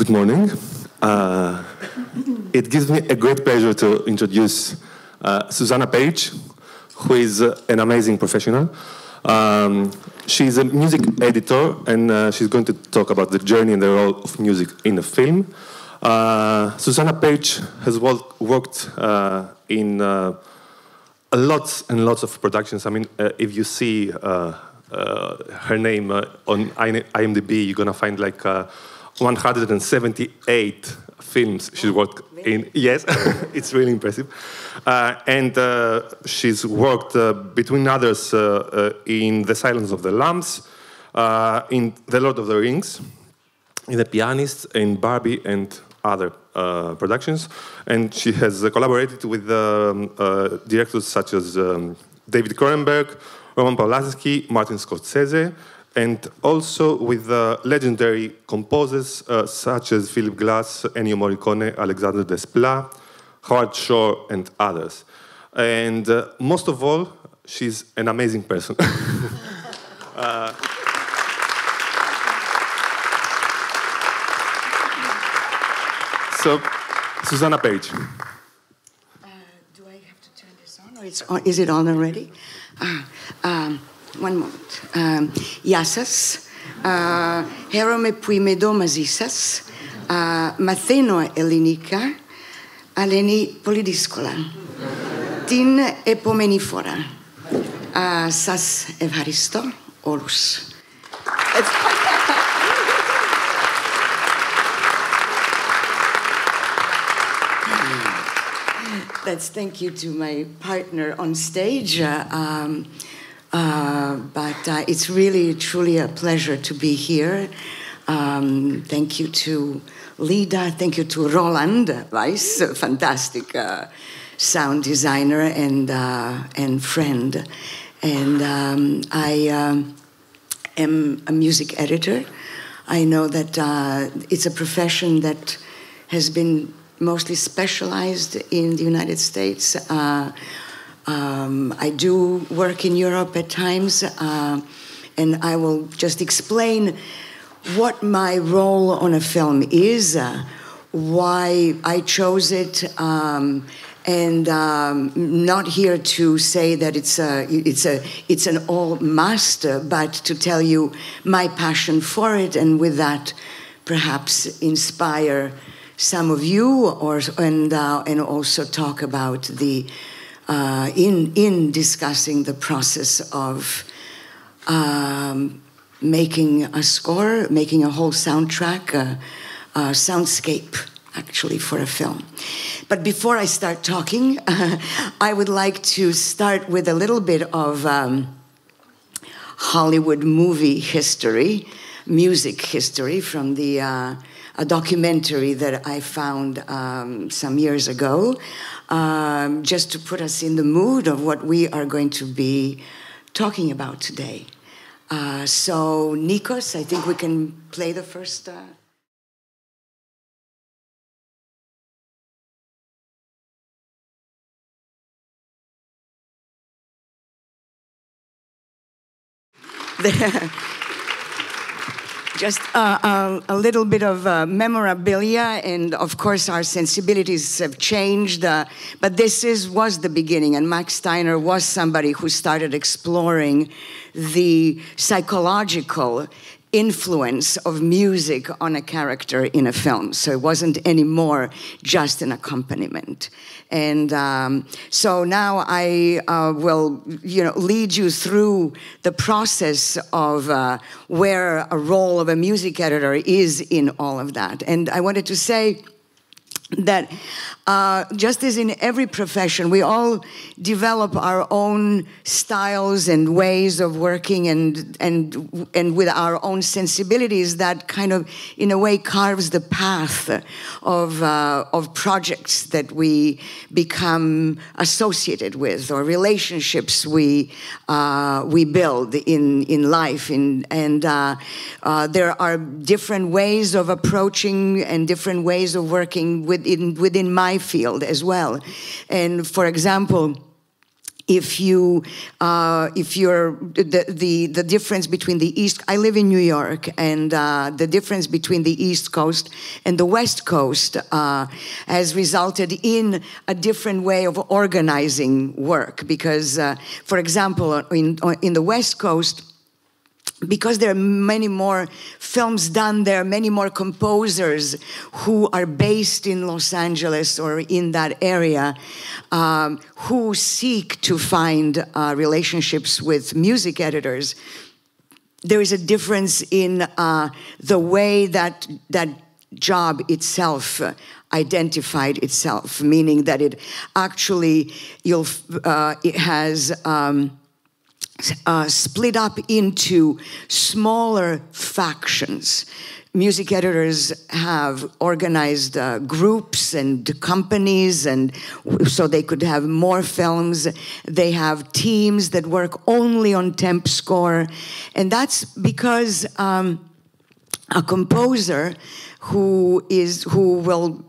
Good morning. It gives me a great pleasure to introduce Suzana Peric, who is an amazing professional. She's a music editor, and she's going to talk about the journey and the role of music in a film. Suzana Peric has worked in lots and lots of productions. I mean, if you see her name on IMDb, you're going to find like 178 films she's worked in. Yes, it's really impressive. And she's worked, between others, in The Silence of the Lambs, in The Lord of the Rings, in The Pianist, in Barbie, and other productions. And she has collaborated with directors such as David Cronenberg, Roman Polanski, Martin Scorsese, and also with legendary composers such as Philip Glass, Ennio Morricone, Alexander Desplat, Howard Shore, and others. And most of all, she's an amazing person. So, Suzana Peric. Do I have to turn this on, or it's on? Is it on already? One moment. Γεια σας. Χαίρομαι που είμαι εδώ μαζί σας. Μαθαίνω ελληνικά, αλλά είναι πολύ δύσκολα. Την επόμενη φορά. Σας ευχαριστώ όλους. Thank you to my partner on stage. But it's really, truly a pleasure to be here. Thank you to Lida, thank you to Roland Weiss, a fantastic sound designer and friend. And I am a music editor. I know that it's a profession that has been mostly specialized in the United States. I do work in Europe at times, and I will just explain what my role on a film is, why I chose it, and not here to say that it's an all must, but to tell you my passion for it, and with that, perhaps inspire some of you, and also talk about the. In discussing the process of making a score, making a whole soundtrack, a soundscape, actually, for a film. But before I start talking, I would like to start with a little bit of Hollywood movie history, music history, from a documentary that I found some years ago, just to put us in the mood of what we are going to be talking about today. So, Nikos, I think we can play the first... Just a little bit of memorabilia, and of course our sensibilities have changed, but this was the beginning, and Max Steiner was somebody who started exploring the psychological influence of music on a character in a film. So it wasn't anymore just an accompaniment. And so now I will, lead you through the process of where a role of a music editor is in all of that. And I wanted to say that just as in every profession, we all develop our own styles and ways of working, and with our own sensibilities that kind of, in a way, carves the path of projects that we become associated with, or relationships we build in life. And there are different ways of approaching and different ways of working within my field as well. And for example, if you're the difference between the East, I live in New York, and the difference between the East Coast and the West Coast has resulted in a different way of organizing work. Because, for example, in the West Coast, because there are many more films done there, many more composers who are based in Los Angeles or in that area, who seek to find relationships with music editors, there is a difference in the way that that job itself identified itself, meaning that it actually it has split up into smaller factions. Music editors have organized groups and companies, and so they could have more films. They have teams that work only on temp score, and that's because a composer who will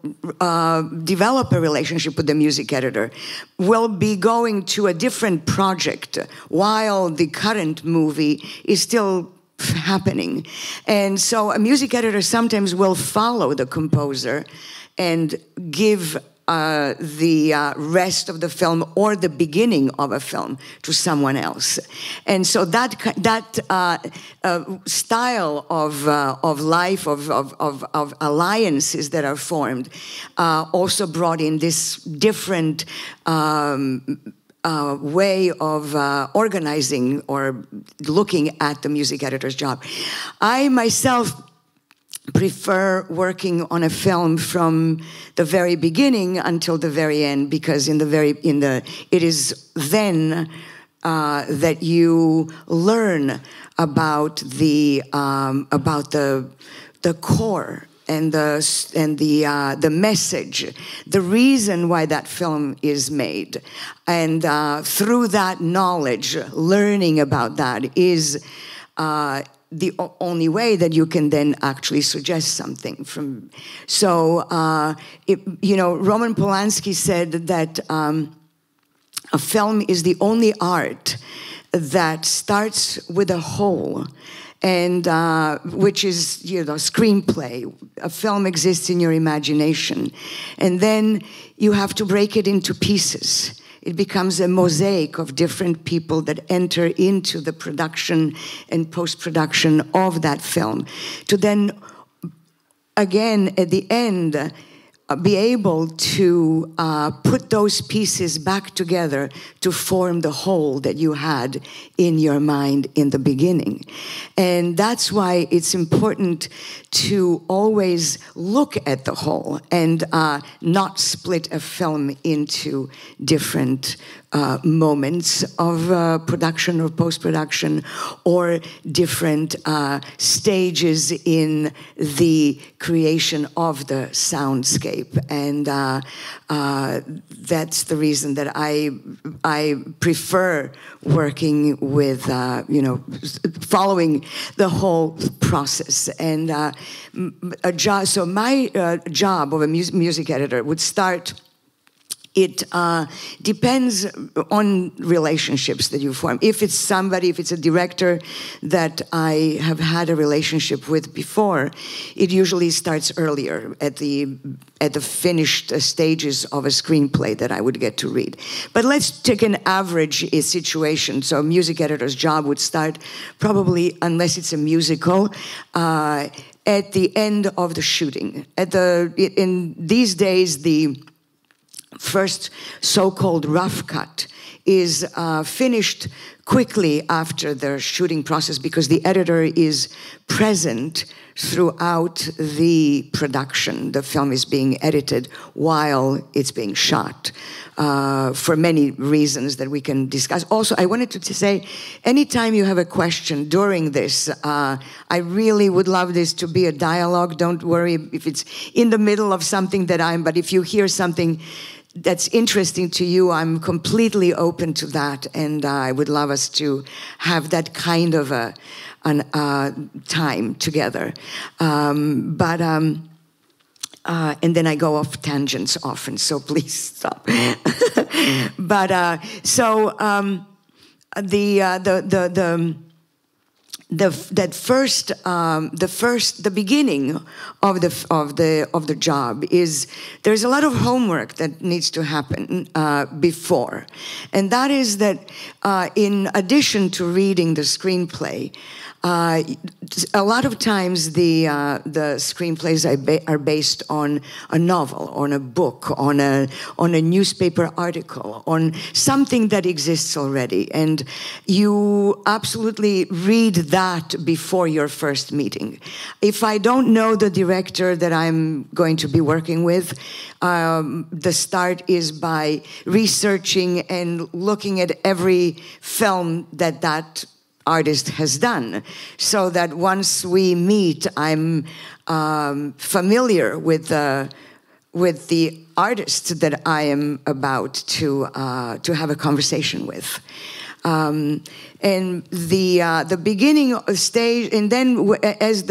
develop a relationship with the music editor will be going to a different project while the current movie is still happening. And so a music editor sometimes will follow the composer and give the rest of the film or the beginning of a film to someone else. And so that style of life, of alliances that are formed, also brought in this different way of organizing or looking at the music editor's job. I myself prefer working on a film from the very beginning until the very end, because it is then that you learn about the core and the message, the reason why that film is made, and through that knowledge, learning about that is the only way that you can then actually suggest something from. So, Roman Polanski said that a film is the only art that starts with a whole, and which is, screenplay. A film exists in your imagination, and then you have to break it into pieces. It becomes a mosaic of different people that enter into the production and post-production of that film, to then, again, at the end, be able to put those pieces back together to form the whole that you had in your mind in the beginning. And that's why it's important to always look at the whole and not split a film into different moments of production or post-production, or different stages in the creation of the soundscape. And that's the reason that I prefer working with, following the whole process. And so my job of a music editor would start. It depends on relationships that you form. If it's a director that I have had a relationship with before, it usually starts earlier, at the finished stages of a screenplay that I would get to read. But let's take an average situation. So a music editor's job would start probably, unless it's a musical, at the end of the shooting. In these days, the first so-called rough cut is finished quickly after the shooting process, because the editor is present throughout the production. The film is being edited while it's being shot, for many reasons that we can discuss. Also, I wanted to say, anytime you have a question during this, I really would love this to be a dialogue. Don't worry if it's in the middle of something but if you hear something that's interesting to you, I'm completely open to that, and I would love us to have that kind of time together. And then I go off tangents often, so please stop. But the beginning of the job is there's a lot of homework that needs to happen before, and that is that in addition to reading the screenplay, a lot of times the screenplays are based on a novel, on a book, on a newspaper article, on something that exists already, and you absolutely read that before your first meeting. If I don't know the director that I'm going to be working with, the start is by researching and looking at every film that artist has done, so that once we meet, I'm familiar with the artist that I am about to have a conversation with. And the beginning stage, and then as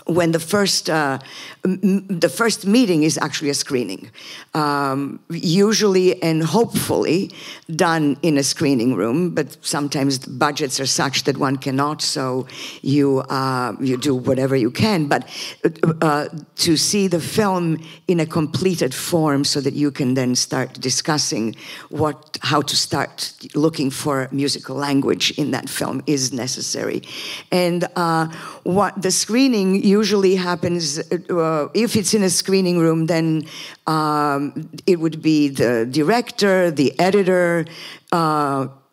when the first meeting is actually a screening, usually and hopefully done in a screening room, but sometimes the budgets are such that one cannot, so you do whatever you can, but to see the film in a completed form so that you can then start discussing how to start looking for musical language in that film is necessary. And what the screening usually happens, if it's in a screening room, then it would be the director, the editor.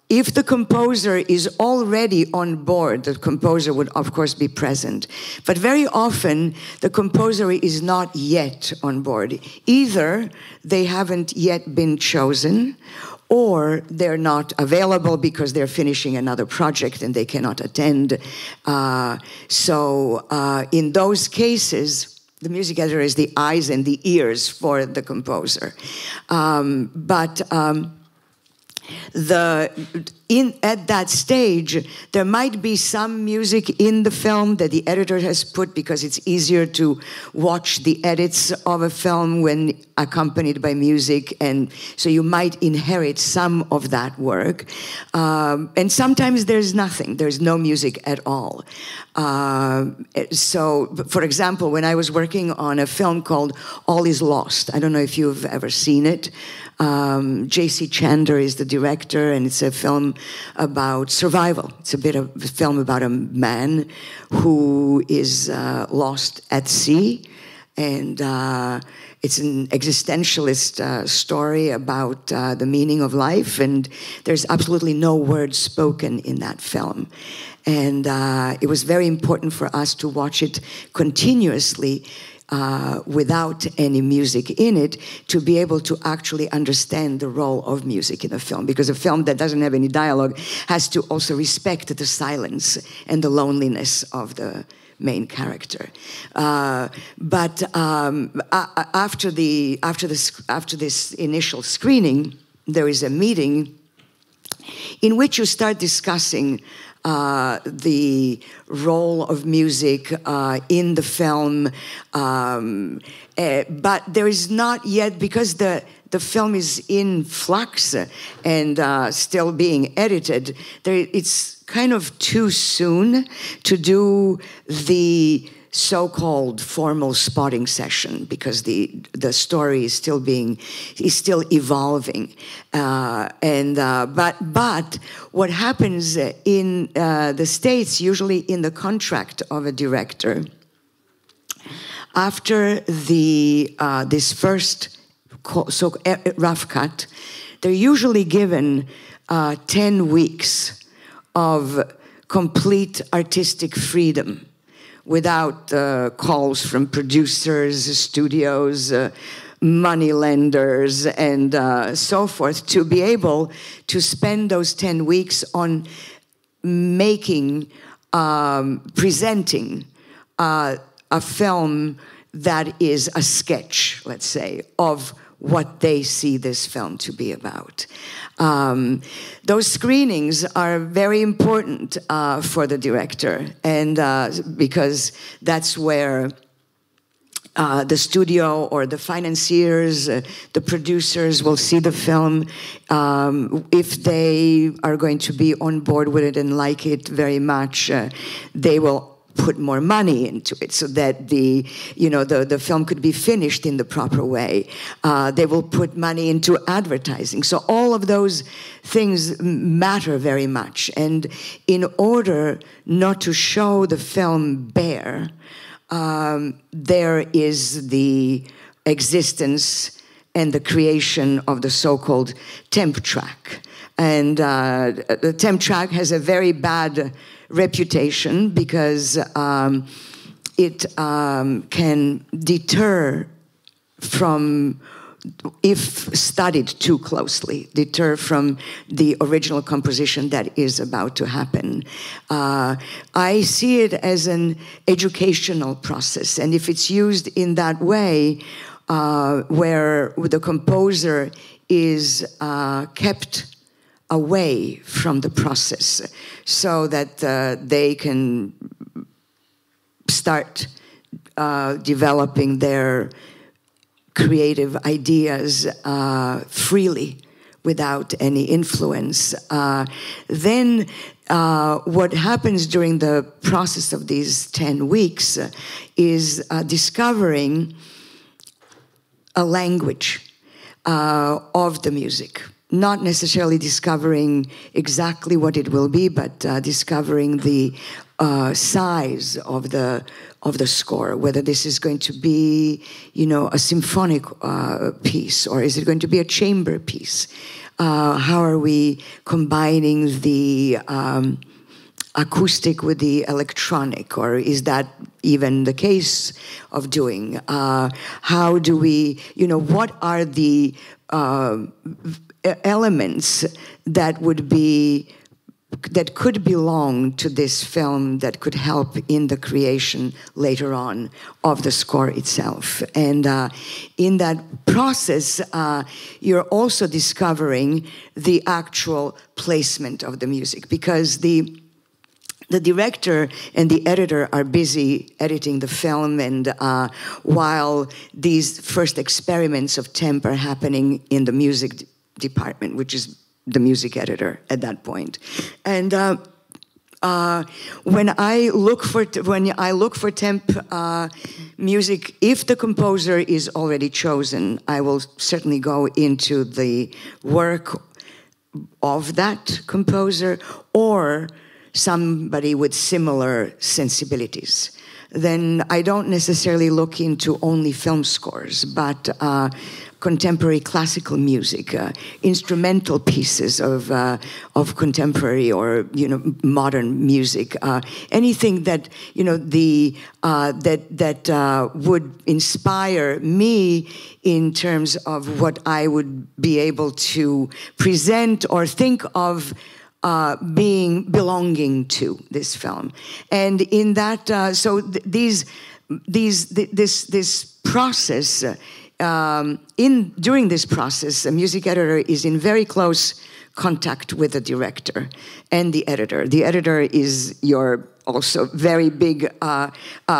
If the composer is already on board, the composer would of course be present. But very often the composer is not yet on board. Either they haven't yet been chosen, or they're not available because they're finishing another project and they cannot attend. So in those cases, the music editor is the eyes and the ears for the composer. At that stage, there might be some music in the film that the editor has put because it's easier to watch the edits of a film when accompanied by music, and so you might inherit some of that work. And sometimes there's nothing, there's no music at all. So, for example, when I was working on a film called All Is Lost, I don't know if you've ever seen it. J.C. Chander is the director, and it's a film about survival. It's a film about a man who is lost at sea, and it's an existentialist story about the meaning of life, and there's absolutely no words spoken in that film. And it was very important for us to watch it continuously without any music in it, to be able to actually understand the role of music in a film, because a film that doesn't have any dialogue has to also respect the silence and the loneliness of the main character. But after this initial screening, there is a meeting in which you start discussing the role of music in the film, but there is not yet, because the film is in flux and still being edited, it's kind of too soon to do the so-called formal spotting session, because the story is still evolving, but what happens in the States, usually in the contract of a director, after this first rough cut, they're usually given 10 weeks of complete artistic freedom, without calls from producers, studios, money lenders, and so forth, to be able to spend those 10 weeks on presenting a film that is a sketch, let's say, of what they see this film to be about. Those screenings are very important for the director, and because that's where the studio or the financiers, the producers will see the film. If they are going to be on board with it and like it very much, they will put more money into it so that the film could be finished in the proper way. They will put money into advertising. So all of those things matter very much. And in order not to show the film bare, there is the existence and the creation of the so-called temp track. And the temp track has a very bad reputation because it can deter from, if studied too closely, deter from the original composition that is about to happen. I see it as an educational process, and if it's used in that way, where the composer is kept away from the process so that they can start developing their creative ideas freely without any influence. Then what happens during the process of these 10 weeks is discovering a language of the music. Not necessarily discovering exactly what it will be, but discovering the size of the score, whether this is going to be, a symphonic piece, or is it going to be a chamber piece? How are we combining the acoustic with the electronic, or is that even the case of doing? How do we, what are the elements that could belong to this film, that could help in the creation later on of the score itself? And in that process, you're also discovering the actual placement of the music, because the director and the editor are busy editing the film, and while these first experiments of temp are happening in the music department, which is the music editor at that point. And when I look for temp music, if the composer is already chosen, I will certainly go into the work of that composer or somebody with similar sensibilities. Then I don't necessarily look into only film scores, but contemporary classical music, instrumental pieces of contemporary or modern music, anything that that would inspire me in terms of what I would be able to present or think of belonging to this film. And in that, this process. During this process, a music editor is in very close contact with the director and the editor. The editor is your also very big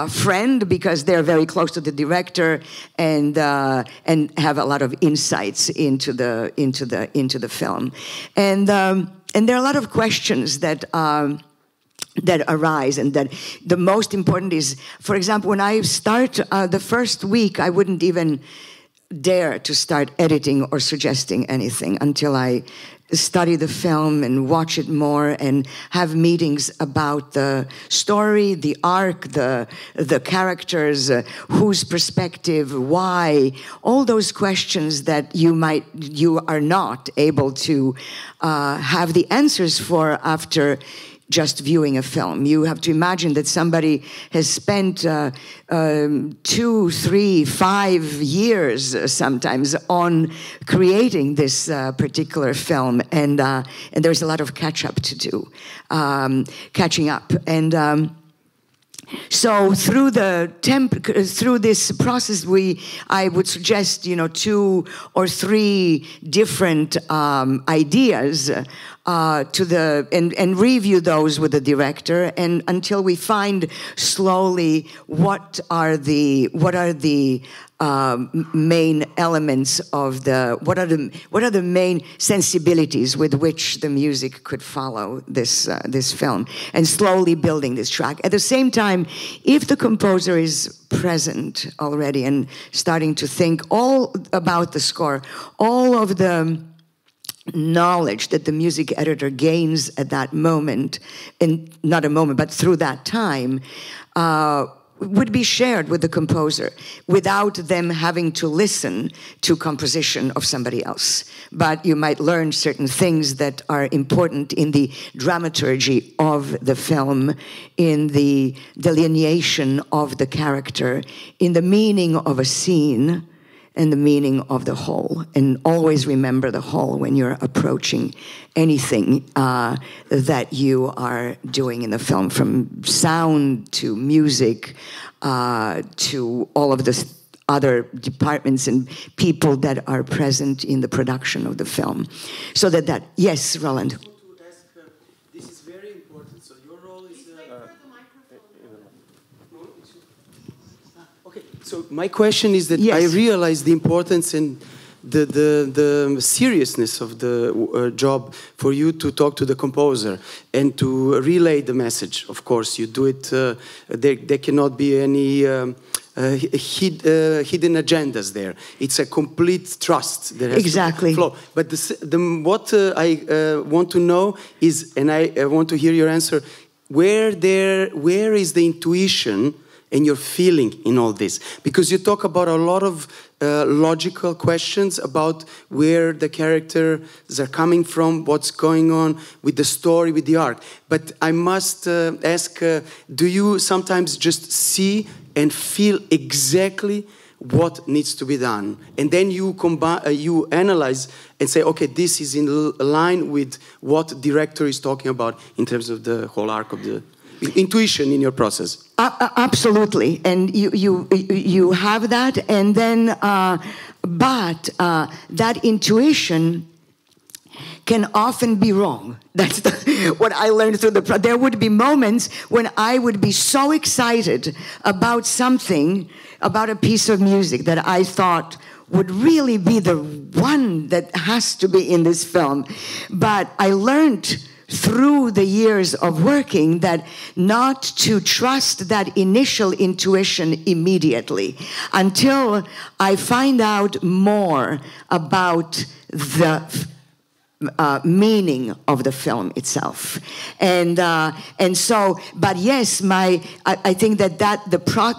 friend, because they're very close to the director and have a lot of insights into the film. And there are a lot of questions that arise, and that the most important is, for example, when I start the first week, I wouldn't even dare to start editing or suggesting anything until I study the film and watch it more and have meetings about the story, the arc, the characters, whose perspective, why, all those questions that you are not able to have the answers for after just viewing a film. You have to imagine that somebody has spent 2, 3, 5 years sometimes on creating this particular film, and there's a lot of catching up. And so through this process, I would suggest 2 or 3 different ideas and review those with the director, and until we find slowly what are the main elements of what are the main sensibilities with which the music could follow this film, and slowly building this track. At the same time, if the composer is present already and starting to think all about the score, all of the knowledge that the music editor gains at that moment, and not a moment, but through that time, would be shared with the composer without them having to listen to composition of somebody else. But you might learn certain things that are important in the dramaturgy of the film, in the delineation of the character, in the meaning of a scene, and the meaning of the whole. And always remember the whole when you're approaching anything that you are doing in the film, from sound to music to all of the other departments and people that are present in the production of the film. So that yes, Roland. This is very important. So your role is... Okay, so my question is that yes. I realize the importance and the seriousness of the job for you to talk to the composer and to relay the message. Of course, you do it. There cannot be any hidden agendas there. It's a complete trust. That has exactly. To flow. But what I want to know is, and I want to hear your answer, where is the intuition and your feeling in all this? Because you talk about a lot of logical questions about where the characters are coming from, what's going on with the story, with the arc. But I must ask, do you sometimes just see and feel exactly what needs to be done? And then you you analyze and say, okay, this is in line with what director is talking about in terms of the whole arc of the intuition in your process. Absolutely, and you have that, and then but that intuition can often be wrong. That's what I learned through there would be moments when I would be so excited about something, about a piece of music that I thought would really be the one that has to be in this film, but I learned through the years of working that not to trust that initial intuition immediately until I find out more about the meaning of the film itself, and so. But yes, I think that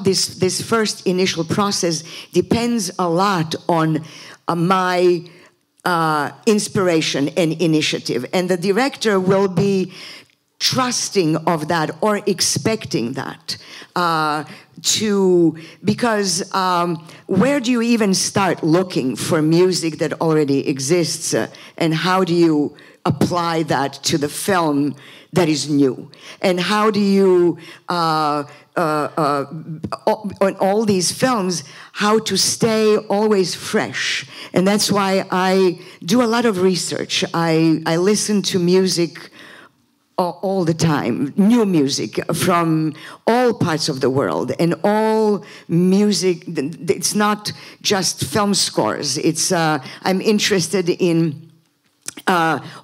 this first initial process depends a lot on my inspiration and initiative, and the director will be trusting of that or expecting that because where do you even start looking for music that already exists, and how do you apply that to the film that is new, and how do you on all these films, how to stay always fresh. And that's why I do a lot of research. I listen to music all the time, new music from all parts of the world, and all music. It's not just film scores. It's I'm interested in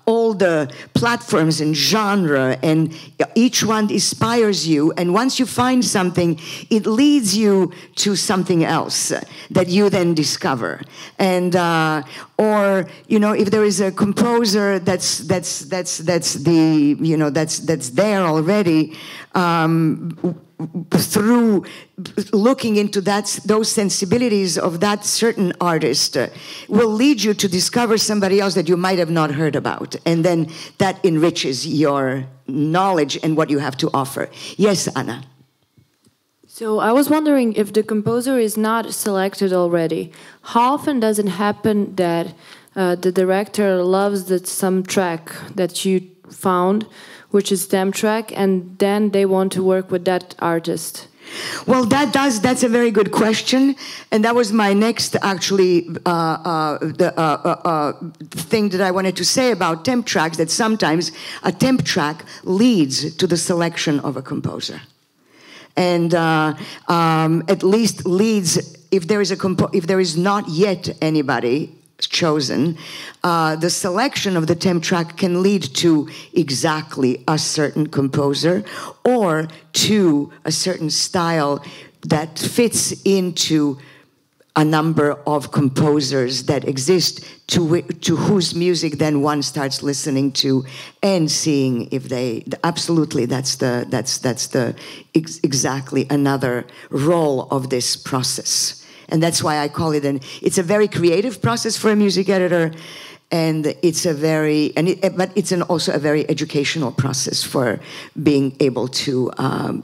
all the platforms and genre, and each one inspires you, and once you find something, it leads you to something else that you then discover. And or if there is a composer that's there already, through looking into those sensibilities of that certain artist will lead you to discover somebody else that you might have not heard about, and then that enriches your knowledge and what you have to offer. Yes, Anna. So I was wondering, if the composer is not selected already, how often does it happen that the director loves some track that you found, which is them track, and then they want to work with that artist? Well, that's a very good question, and that was my next actually thing that I wanted to say about temp tracks. That sometimes a temp track leads to the selection of a composer, and at least leads if there is not yet anybody chosen, the selection of the temp track can lead to exactly a certain composer or to a certain style that fits into a number of composers that exist to whose music then one starts listening to and seeing if they absolutely that's exactly another role of this process. And that's why I call it it's a very creative process for a music editor, and it's but it's also a very educational process for being able to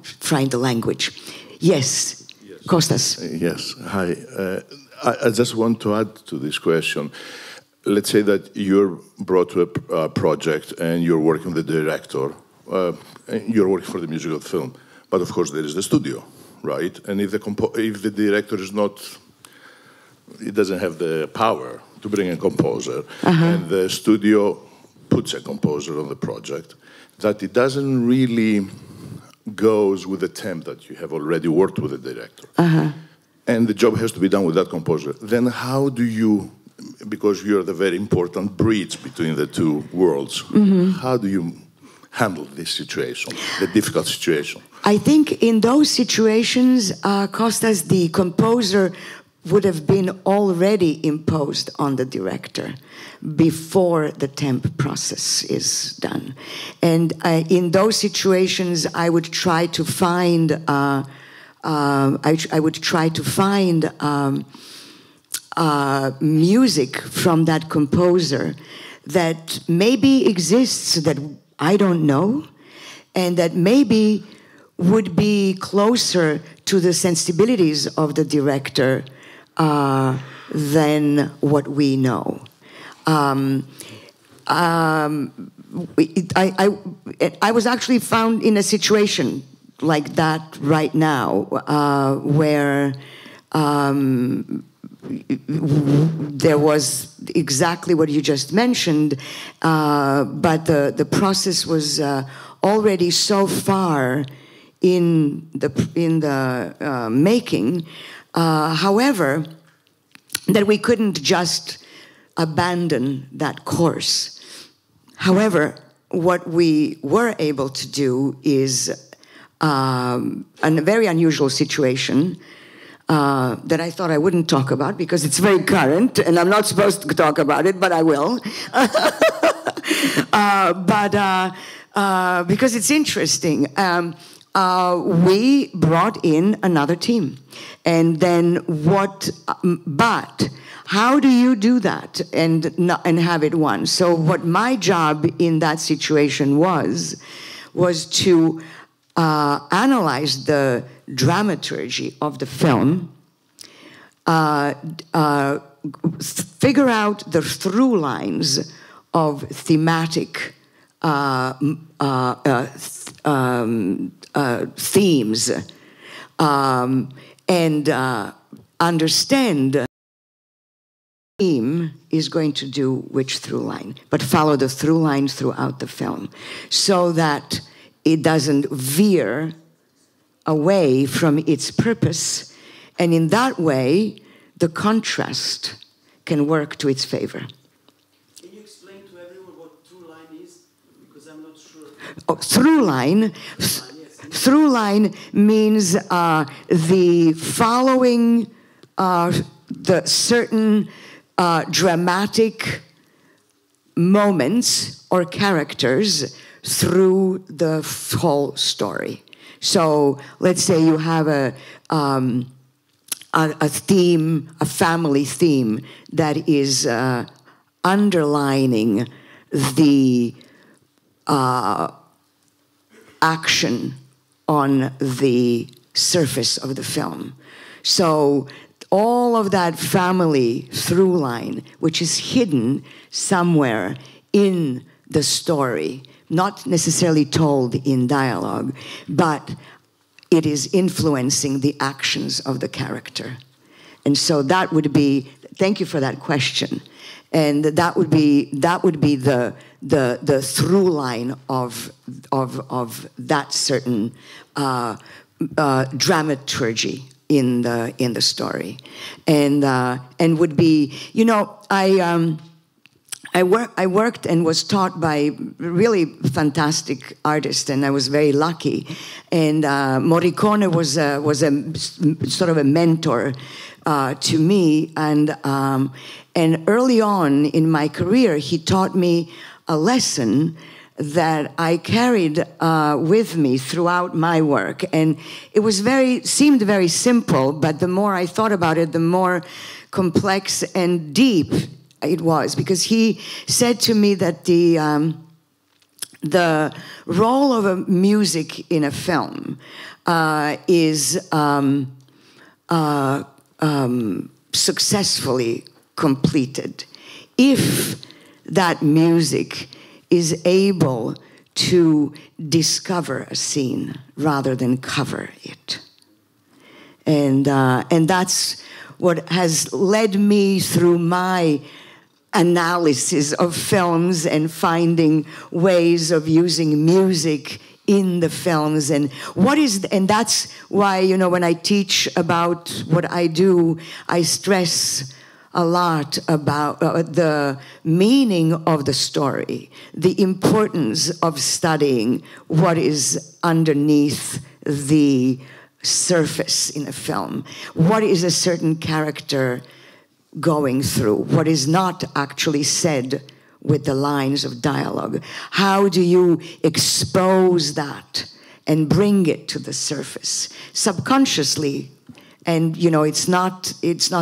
find the language. Yes, Kostas. Yes, hi. I just want to add to this question. Let's say that you're brought to a project and you're working with the director, you're working for the music of the film, but of course there is the studio. Right, and if the director is not, he doesn't have the power to bring a composer, and the studio puts a composer on the project, that it doesn't really goes with the temp that you have already worked with the director, and the job has to be done with that composer. Then how do you, because you're the very important bridge between the two worlds, how do you handle this situation, the difficult situation? I think in those situations, Kostas, the composer would have been already imposed on the director before the temp process is done. And in those situations, I would try to find music from that composer that maybe exists that I don't know, and that maybe would be closer to the sensibilities of the director than what we know. I was actually found in a situation like that right now, where there was exactly what you just mentioned, but the process was already so far in the making, however, that we couldn't just abandon that course. However, what we were able to do is a very unusual situation that I thought I wouldn't talk about because it's very current and I'm not supposed to talk about it, but I will. Because it's interesting. We brought in another team. And then but how do you do that and have it won? So what my job in that situation was to analyze the dramaturgy of the film, figure out the through lines of thematic themes, and understand the theme is going to do which through line, but follow the through lines throughout the film so that it doesn't veer away from its purpose, and in that way the contrast can work to its favor. Can you explain to everyone what through line is? Because I'm not sure. Oh, through line. Through line means the following the certain dramatic moments or characters through the whole story. So let's say you have a theme, a family theme that is underlining the action on the surface of the film. So all of that family through line, which is hidden somewhere in the story, not necessarily told in dialogue, but it is influencing the actions of the character. And so that would be, thank you for that question. And that would be the through line of that certain dramaturgy in the story, and would be, you know, I worked and was taught by really fantastic artists, and I was very lucky. And Morricone was a sort of a mentor to me, and early on in my career, he taught me a lesson that I carried with me throughout my work. And it was seemed very simple, but the more I thought about it, the more complex and deep it was. Because he said to me that the role of a music in a film is successfully completed if that music is able to discover a scene rather than cover it. And that's what has led me through my analysis of films and finding ways of using music in the films. And that's why, you know, when I teach about what I do, I stress a lot about the meaning of the story, the importance of studying what is underneath the surface in a film. What is a certain character going through? What is not actually said with the lines of dialogue? How do you expose that and bring it to the surface subconsciously? And, you know, it's not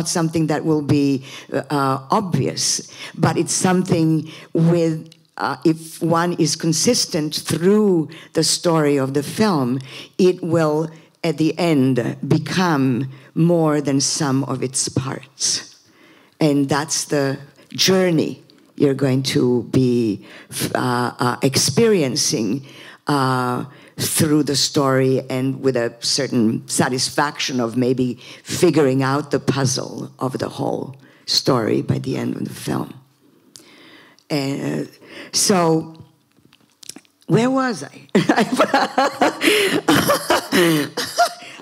something that will be obvious, but it's something with, if one is consistent through the story of the film, it will, at the end, become more than some of its parts. And that's the journey you're going to be experiencing through the story, and with a certain satisfaction of maybe figuring out the puzzle of the whole story by the end of the film. And so, where was I?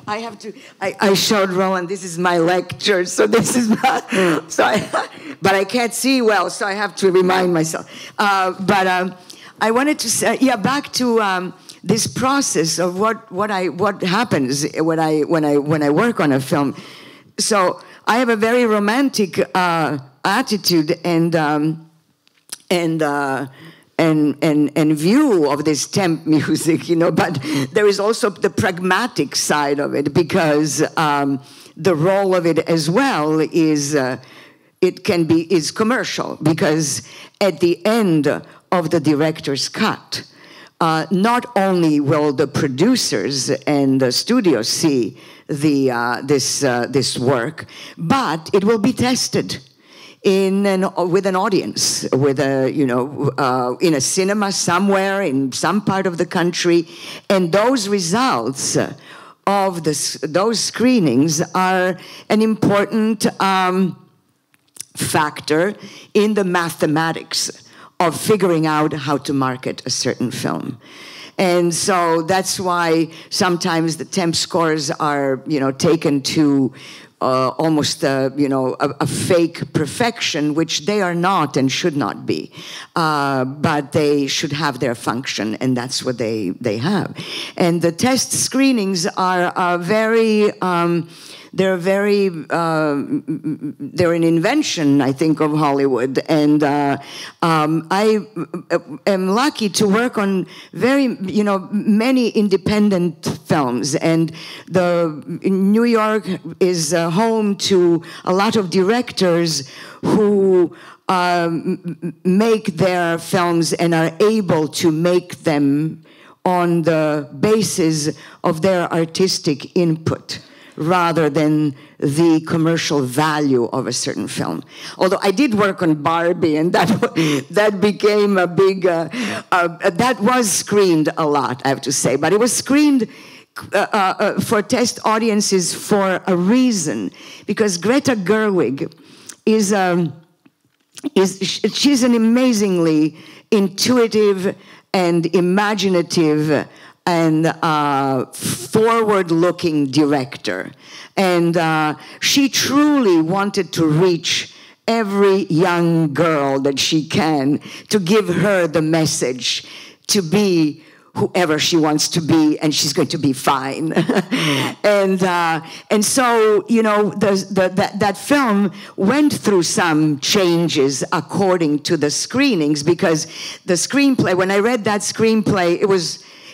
I have to. I showed Roland. This is my lecture, so this is my. But I can't see well, so I have to remind myself. But I wanted to say, back to this process of what happens when I work on a film. So I have a very romantic attitude and view of this temp music, you know. But there is also the pragmatic side of it, because the role of it as well is commercial, because at the end of the director's cut, not only will the producers and the studios see this work, but it will be tested with an audience, with in a cinema somewhere in some part of the country, and those results of those screenings are an important factor in the mathematics of figuring out how to market a certain film. And so that's why sometimes the temp scores are, taken to almost a fake perfection, which they are not and should not be. But they should have their function, and that's what they have. And the test screenings are very... They're an invention, I think, of Hollywood. And I am lucky to work on many independent films. And New York is home to a lot of directors who make their films and are able to make them on the basis of their artistic input, rather than the commercial value of a certain film. Although I did work on Barbie, and that became a big, that was screened a lot, I have to say. But it was screened for test audiences for a reason, because Greta Gerwig she's an amazingly intuitive and imaginative and forward-looking director. And she truly wanted to reach every young girl that she can, to give her the message to be whoever she wants to be, and she's going to be fine. And so, you know, that film went through some changes according to the screenings, because the screenplay, when I read that screenplay,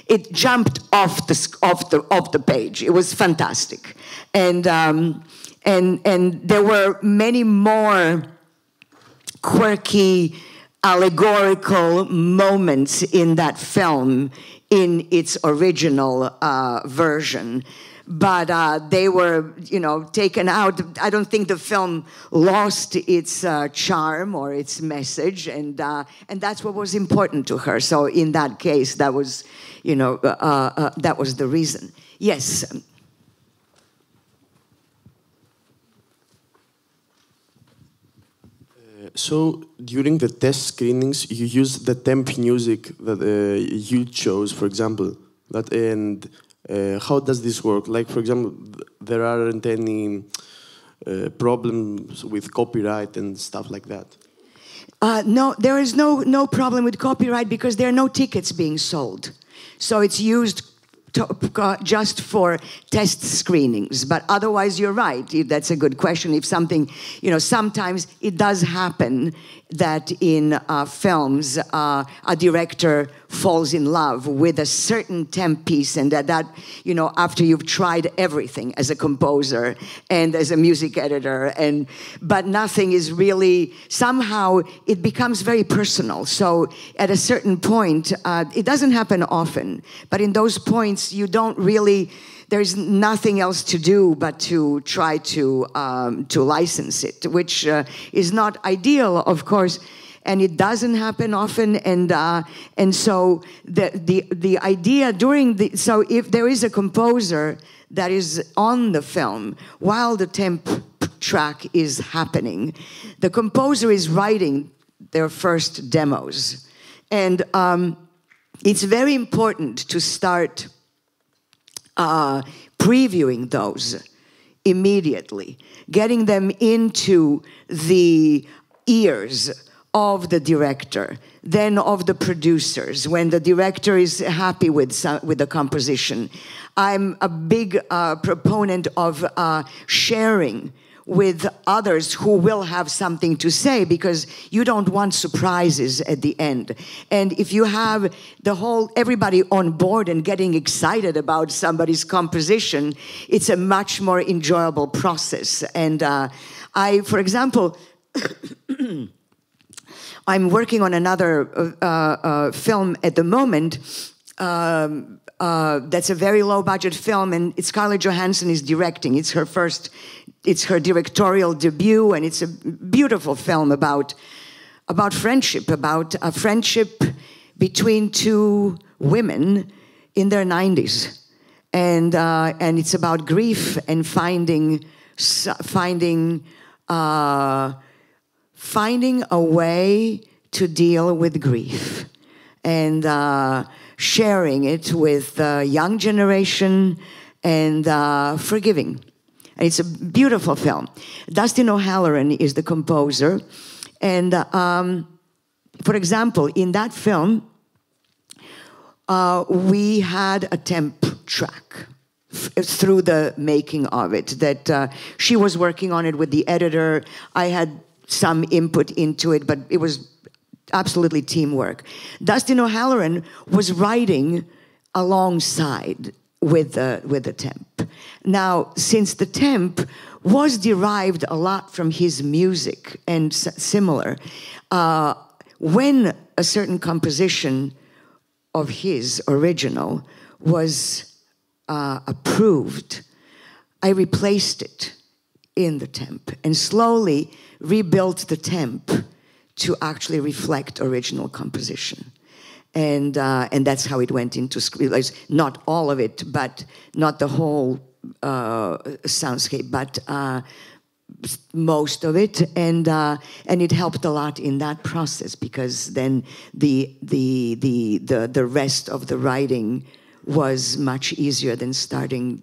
it jumped off the page. It was fantastic, and there were many more quirky, allegorical moments in that film in its original version, but they were, you know, taken out. I don't think the film lost its charm or its message, and that's what was important to her. So in that case, that was, you know, that was the reason. Yes. So during the test screenings, you use the temp music that you chose, for example. How does this work? Like, for example, there aren't any problems with copyright and stuff like that? No, there is no problem with copyright, because there are no tickets being sold. So it's used just for test screenings. But otherwise, you're right. That's a good question. If something, you know, sometimes it does happen that in films, a director falls in love with a certain temp piece, and that, you know, after you've tried everything as a composer and as a music editor, but nothing is really, somehow it becomes very personal. So at a certain point, it doesn't happen often, but in those points, you don't really, there's nothing else to do but to try to license it, which is not ideal, of course, and it doesn't happen often. And so the idea so if there is a composer that is on the film while the temp track is happening, the composer is writing their first demos, and it's very important to start previewing those immediately, getting them into the ears of the director, then of the producers, when the director is happy with the composition. I'm a big proponent of sharing with others who will have something to say, because you don't want surprises at the end. And if you have everybody on board and getting excited about somebody's composition, it's a much more enjoyable process. And for example, I'm working on another film at the moment that's a very low-budget film, and Scarlett Johansson is directing. It's her directorial debut, and it's a beautiful film about friendship, about a friendship between two women in their 90s, and it's about grief and finding a way to deal with grief, and sharing it with the young generation, and forgiving. And it's a beautiful film. Dustin O'Halloran is the composer. And for example, in that film, we had a temp track through the making of it, that she was working on it with the editor. I had some input into it, but it was absolutely teamwork. Dustin O'Halloran was writing alongside with the temp. Now, since the temp was derived a lot from his music and similar, when a certain composition of his original was approved, I replaced it in the temp and slowly rebuilt the temp to actually reflect original composition. And that's how it went into screenplays. Not all of it, but not the whole soundscape, but most of it, and it helped a lot in that process, because then the rest of the writing was much easier than starting,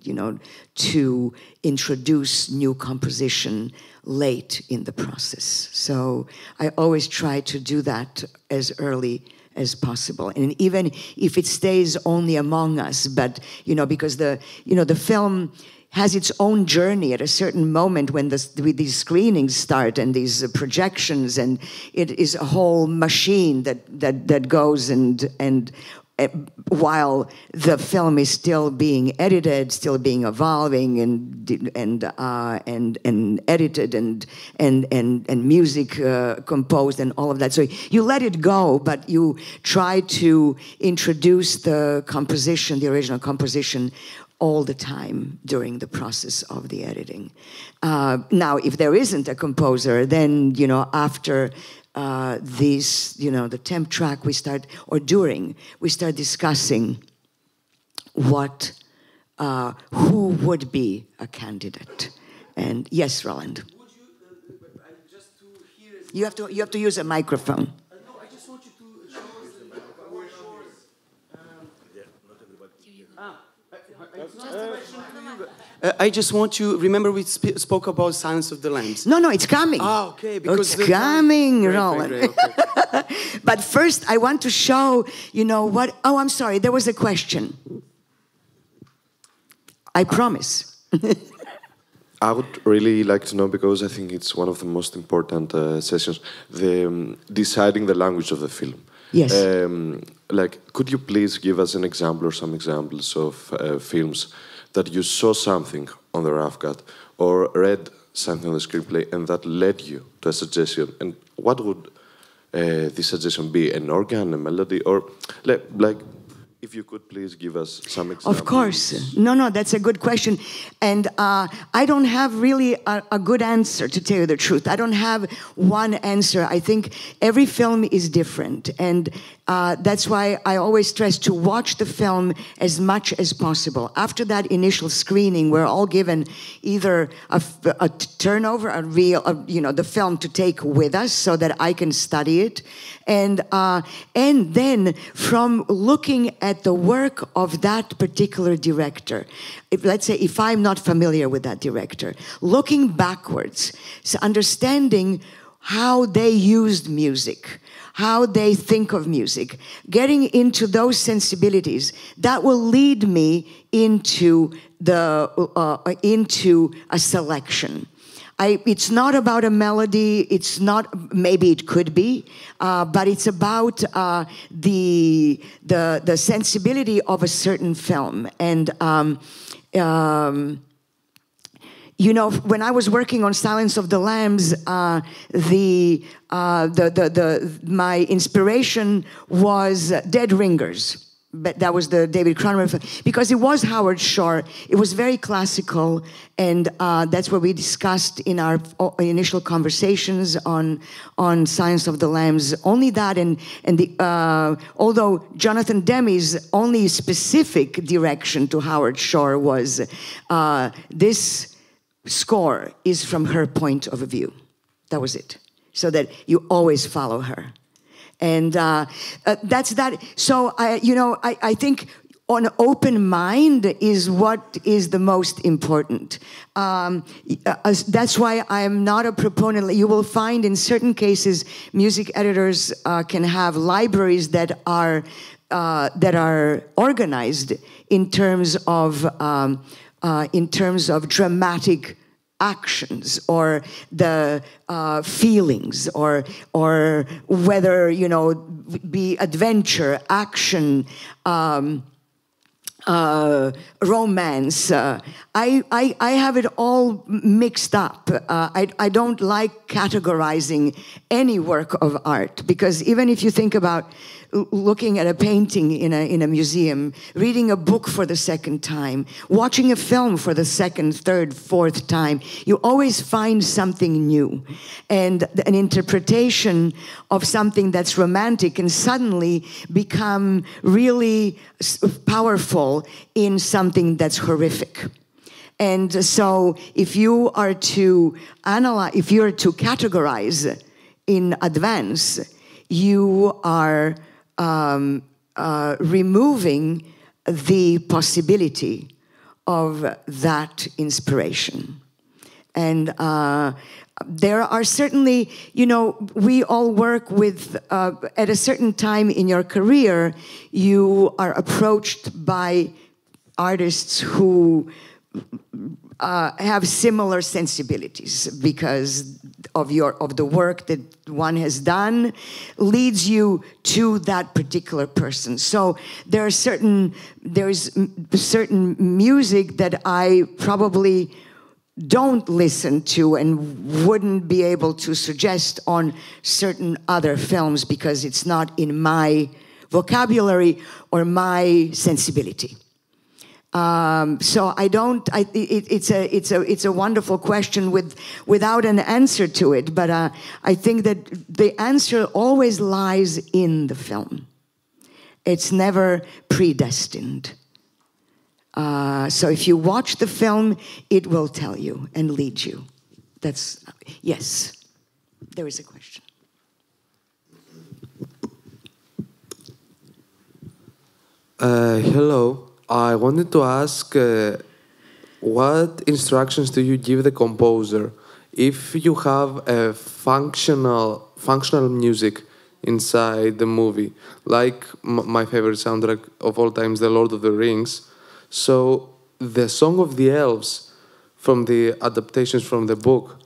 to introduce new composition late in the process. So I always try to do that as early as possible, and even if it stays only among us, but because the film has its own journey at a certain moment when these screenings start and these projections, and it is a whole machine that goes and while the film is still being edited, still being evolving and edited and music composed and all of that. So you let it go, but you try to introduce the composition, the original composition, all the time during the process of the editing. Now, if there isn't a composer, then, after the temp track, we start discussing who would be a candidate. And yes, Roland. Would you, just to hear... You have to use a microphone. No, I just want you to show us I just want you, remember we spoke about Silence of the Lambs. No, it's coming. Ah, okay. Because it's coming, Roland. Great, okay. But first, I want to show, what... Oh, I'm sorry, there was a question. I promise. I would really like to know, because I think it's one of the most important sessions, deciding the language of the film. Yes. Could you please give us an example or some examples of films that you saw something on the rough cut or read something on the screenplay and that led you to a suggestion? And what would this suggestion be? An organ, a melody, or if you could please give us some examples. Of course. No, that's a good question. And I don't have really a good answer, to tell you the truth. I don't have one answer. I think every film is different. And that's why I always stress to watch the film as much as possible. After that initial screening, we're all given either a turnover, the film to take with us so that I can study it. And then from looking at the work of that particular director, let's say if I'm not familiar with that director, looking backwards, so understanding how they used music, how they think of music, getting into those sensibilities, that will lead me into a selection. It's not about a melody. It's not. Maybe it could be, but it's about the sensibility of a certain film. And when I was working on Silence of the Lambs, my inspiration was Dead Ringers. But that was the David Cronenberg film, because it was Howard Shore. It was very classical, and that's what we discussed in our initial conversations on Silence of the Lambs. Only that, and although Jonathan Demme's only specific direction to Howard Shore was this score is from her point of view. That was it. So that you always follow her. And that's that. So, I think an open mind is what is the most important. That's why I am not a proponent. You will find in certain cases, music editors can have libraries that are organized in terms of dramatic actions or the feelings or whether be adventure, action, romance. I have it all mixed up. I don't like categorizing any work of art, because even if you think about looking at a painting in a museum, reading a book for the second time, watching a film for the second, third, fourth time, you always find something new. And an interpretation of something that's romantic can suddenly become really powerful in something that's horrific. And so if you are to analyze, if you are to categorize in advance, you are removing the possibility of that inspiration. And there are certainly, you know, we all work with, at a certain time in your career, you are approached by artists who have similar sensibilities because of the work that one has done leads you to that particular person. So there's certain music that I probably don't listen to and wouldn't be able to suggest on certain other films because it's not in my vocabulary or my sensibility. So I don't. It's a wonderful question without an answer to it. But I think that the answer always lies in the film. It's never predestined. So if you watch the film, it will tell you and lead you. That's yes. There is a question. Hello. I wanted to ask, what instructions do you give the composer if you have a functional music inside the movie, like my favorite soundtrack of all time is The Lord of the Rings? So the Song of the Elves from the adaptations from the book,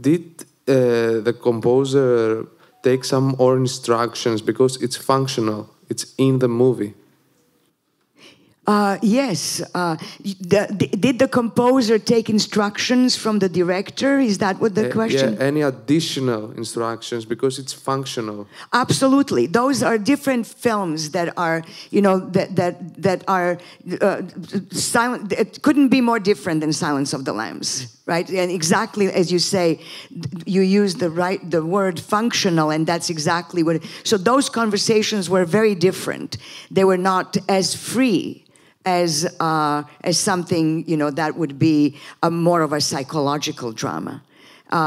did the composer take some more instructions because it's functional, it's in the movie? Yes. Did the composer take instructions from the director? Is that what the question? Yeah, any additional instructions because it's functional. Absolutely. Those are different films that are, you know, that are silent. It couldn't be more different than Silence of the Lambs, right? And exactly as you say, you use the word functional, and that's exactly what. So those conversations were very different. They were not as free as something, you know, that would be more of a psychological drama, you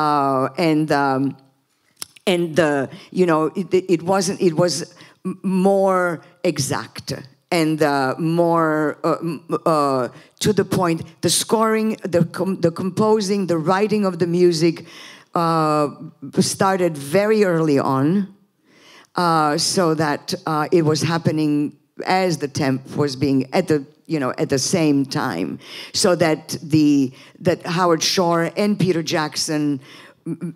know, it wasn't. It was more exact and more to the point. The scoring, the composing, the writing of the music started very early on, so that it was happening as the temp was being at the same time, so that Howard Shore and Peter Jackson,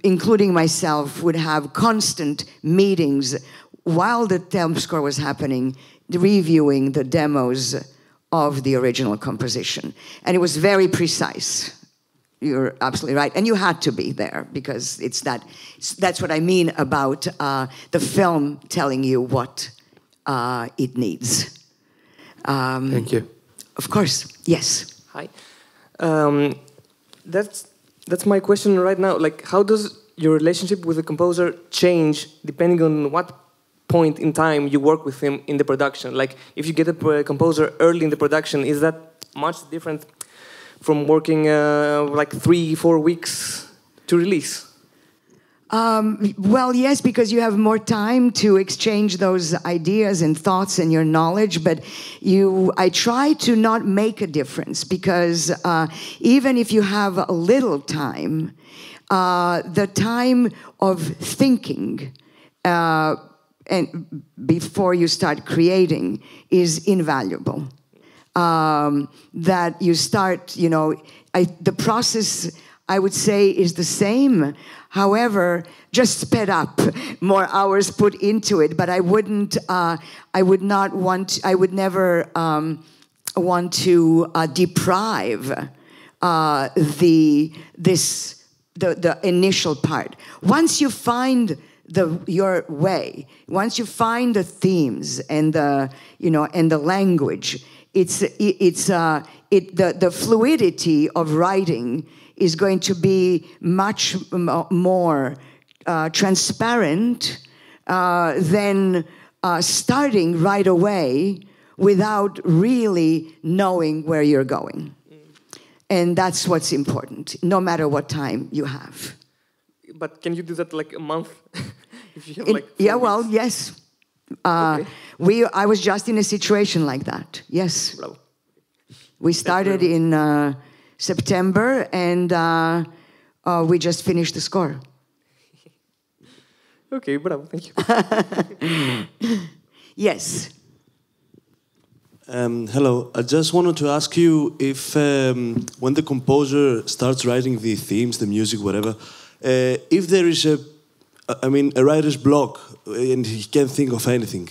including myself, would have constant meetings while the temp score was happening, reviewing the demos of the original composition, and it was very precise. You're absolutely right, and you had to be there because that's what I mean about the film telling you what it needs. Thank you. Of course, yes. Hi. That's my question right now. Like, how does your relationship with the composer change depending on what point in time you work with him in the production? Like, if you get a composer early in the production, is that much different from working like 3-4 weeks to release? Well, yes, because you have more time to exchange those ideas and thoughts and your knowledge, but I try to not make a difference because even if you have a little time, the time of thinking and before you start creating is invaluable. That you start, you know, the process, I would say, is the same. However, just sped up, more hours put into it. But I would never want to deprive the initial part. Once you find your way, once you find the themes and the language, the fluidity of writing is going to be much more transparent than starting right away without really knowing where you're going. And that's what's important, no matter what time you have. But can you do that like a month? If you have like 4 yeah, well, weeks? yes. Okay. I was just in a situation like that, yes. Bravo. We started in September, and we just finished the score. Okay, bravo, thank you. Yes. Hello, I just wanted to ask you if when the composer starts writing the themes, the music, whatever, if there is a writer's block and he can't think of anything,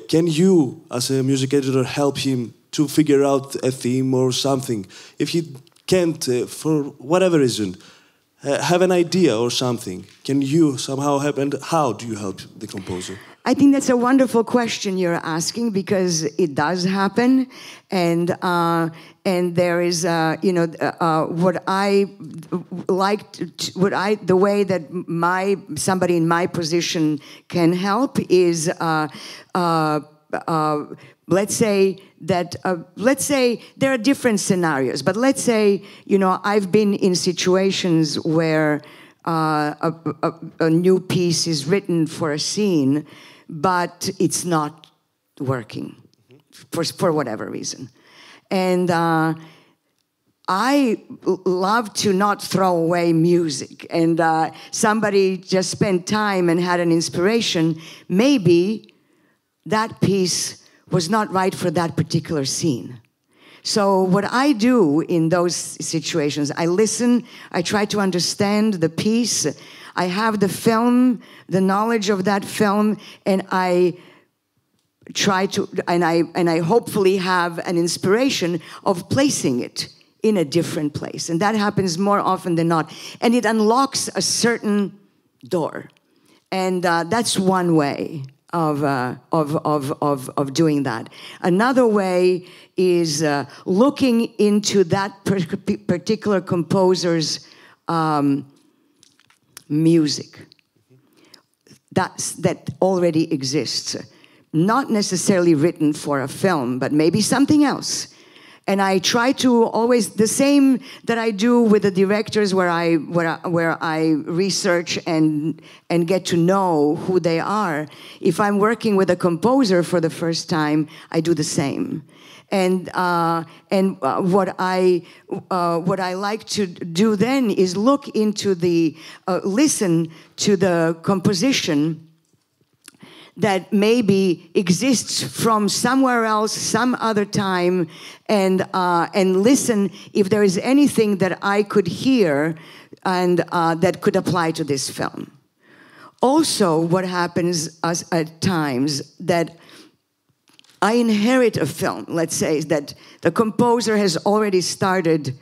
can you, as a music editor, help him to figure out a theme or something? If he can't, for whatever reason, have an idea or something, can you somehow help, and how do you help the composer? I think that's a wonderful question you're asking, because it does happen, and there is what I like, the way that somebody in my position can help is let's say there are different scenarios, but let's say I've been in situations where a new piece is written for a scene, but it's not working for whatever reason. And I love to not throw away music. And somebody just spent time and had an inspiration. Maybe that piece was not right for that particular scene. So what I do in those situations, I listen, I try to understand the piece, I have the film, the knowledge of that film, and I try to, and I hopefully have an inspiration of placing it in a different place. And that happens more often than not. And it unlocks a certain door. And that's one way of doing that. Another way is looking into that particular composer's music that already exists. Not necessarily written for a film, but maybe something else. And I try to always, the same that I do with the directors, where I research and get to know who they are. If I'm working with a composer for the first time, I do the same. And what I like to do then is look into listen to the composition that maybe exists from somewhere else, some other time, and listen if there is anything that I could hear and that could apply to this film. Also, what happens at times that I inherit a film, let's say, that the composer has already started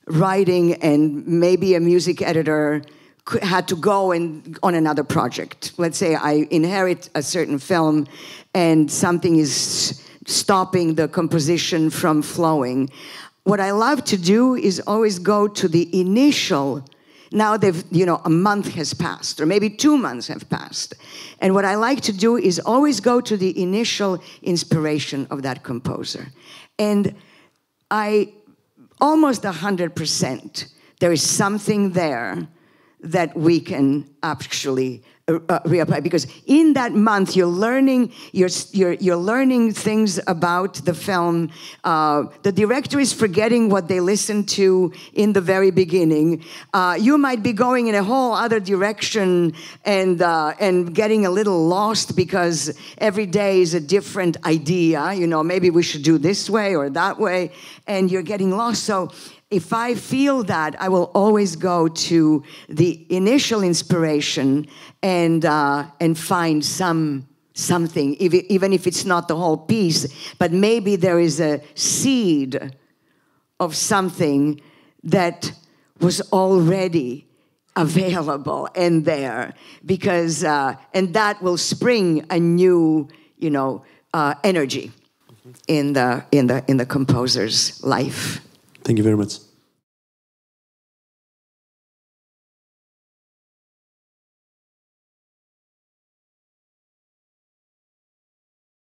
writing and maybe a music editor had to go on another project. Let's say I inherit a certain film and something is stopping the composition from flowing. What I love to do is always go to the initial. Now a month has passed, or maybe 2 months have passed. And what I like to do is always go to the initial inspiration of that composer. And almost 100%, there is something there that we can actually reapply, because in that month you're learning things about the film. The director is forgetting what they listened to in the very beginning. You might be going in a whole other direction and getting a little lost because every day is a different idea. Maybe we should do this way or that way, and you're getting lost. So if I feel that, I will always go to the initial inspiration and find some something, even if it's not the whole piece, but maybe there is a seed of something that was already available and there, because and that will spring a new, energy in the composer's life. Thank you very much.